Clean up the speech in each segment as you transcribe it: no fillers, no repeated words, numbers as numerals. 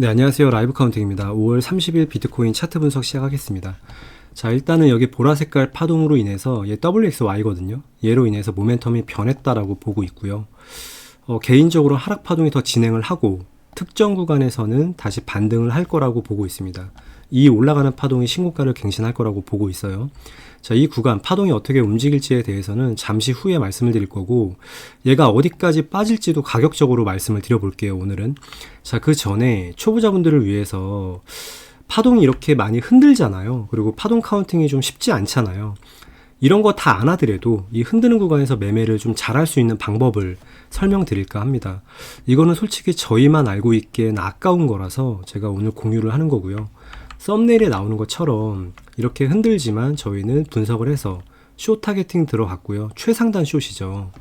네, 안녕하세요. 라이브 카운팅입니다. 5월 30일 비트코인 차트 분석 시작하겠습니다. 자, 일단은 여기 보라색깔 파동으로 인해서 얘 WXY거든요. 얘로 인해서 모멘텀이 변했다라고 보고 있고요. 개인적으로 하락 파동이 더 진행을 하고 특정 구간에서는 다시 반등을 할 거라고 보고 있습니다. 이 올라가는 파동이 신고가를 갱신할 거라고 보고 있어요. 자, 이 구간 파동이 어떻게 움직일지에 대해서는 잠시 후에 말씀을 드릴 거고, 얘가 어디까지 빠질지도 가격적으로 말씀을 드려볼게요, 오늘은. 자, 그 전에 초보자분들을 위해서 파동이 이렇게 많이 흔들잖아요. 그리고 파동 카운팅이 좀 쉽지 않잖아요. 이런 거 다 안 하더라도 이 흔드는 구간에서 매매를 좀 잘할 수 있는 방법을 설명드릴까 합니다. 이거는 솔직히 저희만 알고 있기엔 아까운 거라서 제가 오늘 공유를 하는 거고요. 썸네일에 나오는 것처럼 이렇게 흔들지만 저희는 분석을 해서 숏 타겟팅 들어갔고요. 최상단 숏이죠.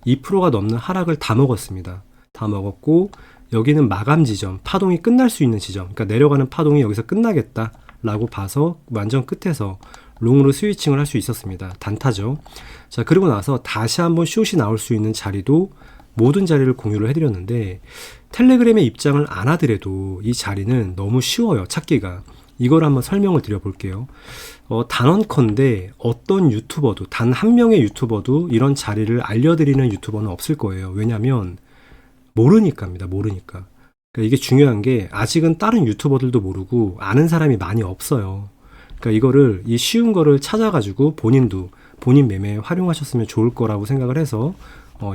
2%가 넘는 하락을 다 먹었습니다. 다 먹었고 여기는 마감 지점, 파동이 끝날 수 있는 지점, 그러니까 내려가는 파동이 여기서 끝나겠다 라고 봐서 완전 끝에서 롱으로 스위칭을 할 수 있었습니다. 단타죠. 자, 그리고 나서 다시 한번 숏이 나올 수 있는 자리도 모든 자리를 공유를 해드렸는데, 텔레그램의 입장을 안 하더라도 이 자리는 너무 쉬워요, 찾기가. 이걸 한번 설명을 드려볼게요. 단언컨대 어떤 유튜버도, 단 한 명의 유튜버도 이런 자리를 알려드리는 유튜버는 없을 거예요. 왜냐면 모르니까입니다. 모르니까. 그러니까 이게 중요한 게 아직은 다른 유튜버들도 모르고 아는 사람이 많이 없어요. 그러니까 이거를, 이 쉬운 거를 찾아가지고 본인도 본인 매매에 활용하셨으면 좋을 거라고 생각을 해서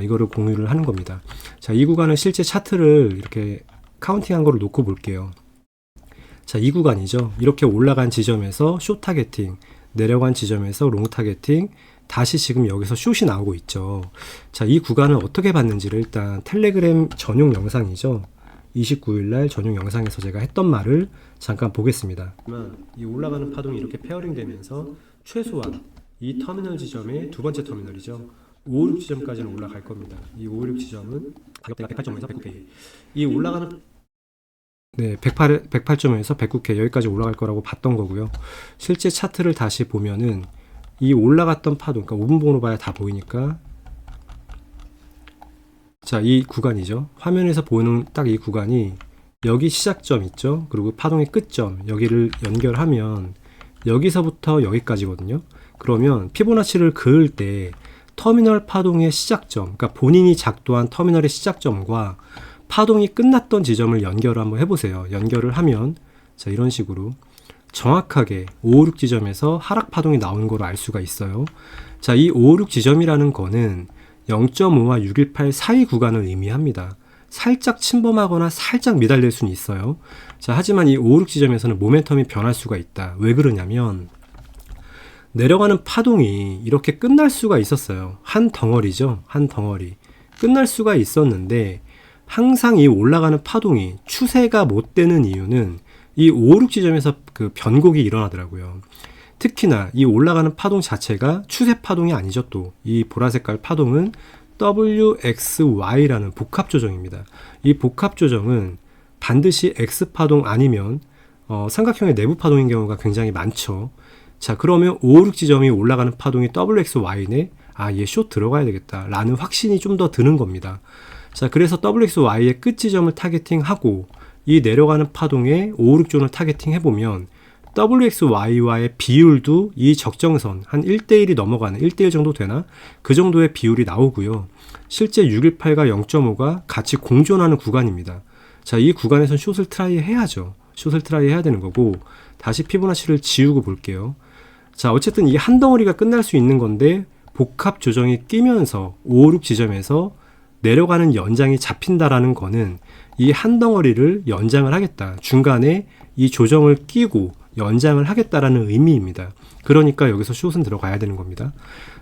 이거를 공유를 하는 겁니다. 자, 이 구간은 실제 차트를 이렇게 카운팅한 거를 놓고 볼게요. 자, 이 구간이죠. 이렇게 올라간 지점에서 숏 타겟팅, 내려간 지점에서 롱 타겟팅, 다시 지금 여기서 숏이 나오고 있죠. 자, 이 구간을 어떻게 봤는지를 일단 텔레그램 전용 영상이죠. 29일날 전용 영상에서 제가 했던 말을 잠깐 보겠습니다. 이 올라가는 파동이 이렇게 페어링 되면서 최소한 이 터미널 지점의 두 번째 터미널이죠. 556 지점까지는 올라갈 겁니다. 이 556 지점은 가격대가 108점에서 109K. 이 올라가는 108점에서 109K 여기까지 올라갈 거라고 봤던 거고요. 실제 차트를 다시 보면은 이 올라갔던 파동, 그러니까 5분봉으로 봐야 다 보이니까, 자, 이 구간이죠. 화면에서 보이는 딱 이 구간이 여기 시작점 있죠. 그리고 파동의 끝점, 여기를 연결하면 여기서부터 여기까지거든요. 그러면 피보나치를 그을 때 터미널 파동의 시작점, 그러니까 본인이 작도한 터미널의 시작점과 파동이 끝났던 지점을 연결을 한번 해보세요. 연결을 하면, 자, 이런 식으로 정확하게 556 지점에서 하락 파동이 나오는 걸 알 수가 있어요. 자, 이 556 지점이라는 거는 0.5와 618 사이 구간을 의미합니다. 살짝 침범하거나 살짝 미달릴 수는 있어요. 자, 하지만 이 556 지점에서는 모멘텀이 변할 수가 있다. 왜 그러냐면 내려가는 파동이 이렇게 끝날 수가 있었어요. 한 덩어리죠. 한 덩어리. 끝날 수가 있었는데 항상 이 올라가는 파동이 추세가 못 되는 이유는 이 556 지점에서 그 변곡이 일어나더라고요. 특히나 이 올라가는 파동 자체가 추세 파동이 아니죠. 또 이 보라색깔 파동은 WXY라는 복합 조정입니다. 이 복합 조정은 반드시 X 파동 아니면 삼각형의 내부 파동인 경우가 굉장히 많죠. 자, 그러면 556 지점이 올라가는 파동이 WXY네. 아, 얘 숏 들어가야 되겠다 라는 확신이 좀 더 드는 겁니다. 자, 그래서 WXY의 끝 지점을 타겟팅하고 이 내려가는 파동에 556존을 타겟팅 해보면 WXY와의 비율도 이 적정선 한 1대1이 넘어가는, 1대1 정도 되나? 그 정도의 비율이 나오고요. 실제 618과 0.5가 같이 공존하는 구간입니다. 자, 이 구간에선 숏을 트라이 해야죠. 숏을 트라이 해야 되는 거고, 다시 피보나치를 지우고 볼게요. 자, 어쨌든 이 한 덩어리가 끝날 수 있는 건데 복합 조정이 끼면서 556 지점에서 내려가는 연장이 잡힌다라는 거는 이 한 덩어리를 연장을 하겠다. 중간에 이 조정을 끼고 연장을 하겠다라는 의미입니다. 그러니까 여기서 숏은 들어가야 되는 겁니다.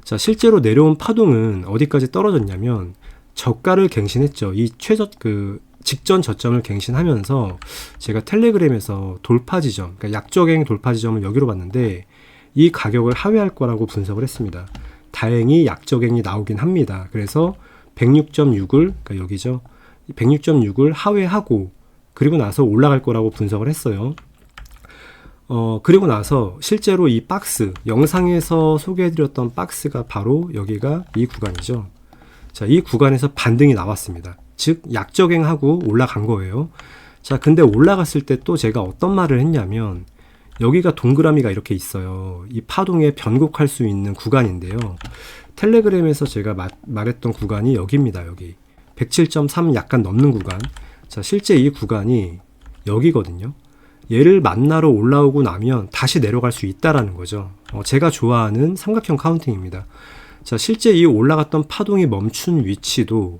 자, 실제로 내려온 파동은 어디까지 떨어졌냐면 저가를 갱신했죠. 이 직전 저점을 갱신하면서 제가 텔레그램에서 돌파 지점, 그러니까 약적행 돌파 지점을 여기로 봤는데 이 가격을 하회할 거라고 분석을 했습니다. 다행히 약적행이 나오긴 합니다. 그래서 106.6을, 그러니까 여기죠. 106.6을 하회하고 그리고 나서 올라갈 거라고 분석을 했어요. 그리고 나서 실제로 이 박스, 영상에서 소개해드렸던 박스가 바로 여기가 이 구간이죠. 자, 이 구간에서 반등이 나왔습니다. 즉 약적행하고 올라간 거예요. 자, 근데 올라갔을 때 또 제가 어떤 말을 했냐면 여기가 동그라미가 이렇게 있어요. 이 파동에 변곡할 수 있는 구간인데요. 텔레그램에서 제가 말했던 구간이 여기입니다. 여기 107.3 약간 넘는 구간. 자, 실제 이 구간이 여기거든요. 얘를 만나러 올라오고 나면 다시 내려갈 수 있다라는 거죠. 제가 좋아하는 삼각형 카운팅입니다. 자, 실제 이 올라갔던 파동이 멈춘 위치도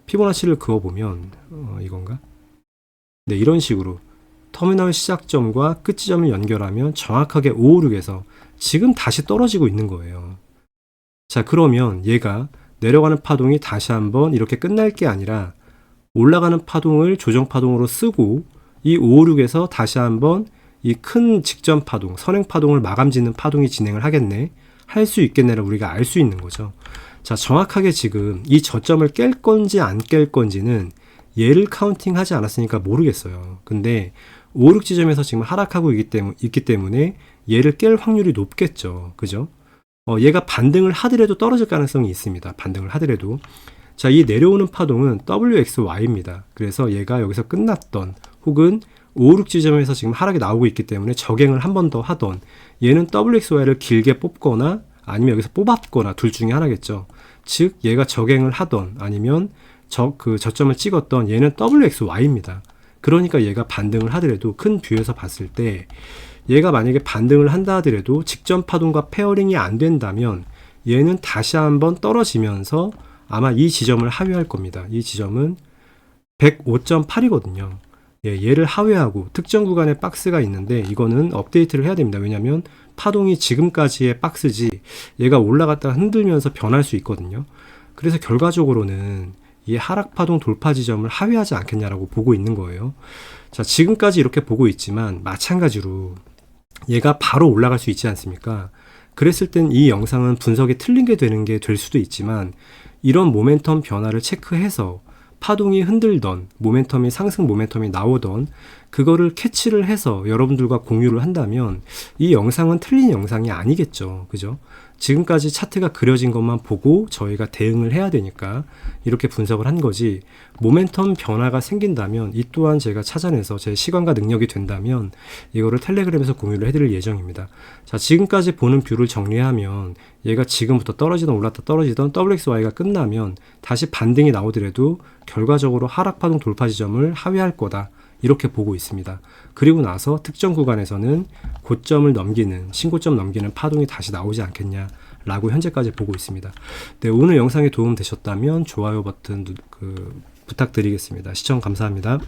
피보나치를 그어보면 이건가? 네, 이런 식으로 터미널 시작점과 끝 지점을 연결하면 정확하게 556에서 지금 다시 떨어지고 있는 거예요. 자, 그러면 얘가 내려가는 파동이 다시 한번 이렇게 끝날 게 아니라 올라가는 파동을 조정 파동으로 쓰고 이 556에서 다시 한번 이 큰 직전 파동, 선행 파동을 마감 짓는 파동이 진행을 하겠네, 할 수 있겠네를 우리가 알 수 있는 거죠. 자, 정확하게 지금 이 저점을 깰 건지 안 깰 건지는 얘를 카운팅 하지 않았으니까 모르겠어요. 근데 556 지점에서 지금 하락하고 있기 때문에 얘를 깰 확률이 높겠죠. 그죠? 얘가 반등을 하더라도 떨어질 가능성이 있습니다. 반등을 하더라도. 자, 이 내려오는 파동은 WXY입니다. 그래서 얘가 여기서 끝났던 혹은 556 지점에서 지금 하락이 나오고 있기 때문에 저갱을 한 번 더 하던, 얘는 WXY를 길게 뽑거나 아니면 여기서 뽑았거나 둘 중에 하나겠죠. 즉 얘가 저갱을 하던 아니면 저점을 찍었던 얘는 WXY입니다. 그러니까 얘가 반등을 하더라도 큰 뷰에서 봤을 때 얘가 만약에 반등을 한다 하더라도 직전 파동과 페어링이 안 된다면 얘는 다시 한번 떨어지면서 아마 이 지점을 하회할 겁니다. 이 지점은 105.8이거든요. 얘를 하회하고 특정 구간에 박스가 있는데 이거는 업데이트를 해야 됩니다. 왜냐하면 파동이 지금까지의 박스지 얘가 올라갔다가 흔들면서 변할 수 있거든요. 그래서 결과적으로는 이 하락파동 돌파 지점을 하회하지 않겠냐라고 보고 있는 거예요. 자, 지금까지 이렇게 보고 있지만 마찬가지로 얘가 바로 올라갈 수 있지 않습니까? 그랬을 땐 이 영상은 분석이 틀린 게 되는 게 될 수도 있지만 이런 모멘텀 변화를 체크해서 파동이 흔들던 모멘텀이 상승 모멘텀이 나오던 그거를 캐치를 해서 여러분들과 공유를 한다면 이 영상은 틀린 영상이 아니겠죠. 그죠? 지금까지 차트가 그려진 것만 보고 저희가 대응을 해야 되니까 이렇게 분석을 한 거지, 모멘텀 변화가 생긴다면 이 또한 제가 찾아내서 제 시간과 능력이 된다면 이거를 텔레그램에서 공유를 해드릴 예정입니다. 자, 지금까지 보는 뷰를 정리하면 얘가 지금부터 떨어지던 올랐다 떨어지던 WXY가 끝나면 다시 반등이 나오더라도 결과적으로 하락파동 돌파 지점을 하회할 거다, 이렇게 보고 있습니다. 그리고 나서 특정 구간에서는 고점을 넘기는, 신고점 넘기는 파동이 다시 나오지 않겠냐 라고 현재까지 보고 있습니다. 네, 오늘 영상이 도움 되셨다면 좋아요 버튼 부탁드리겠습니다. 시청 감사합니다.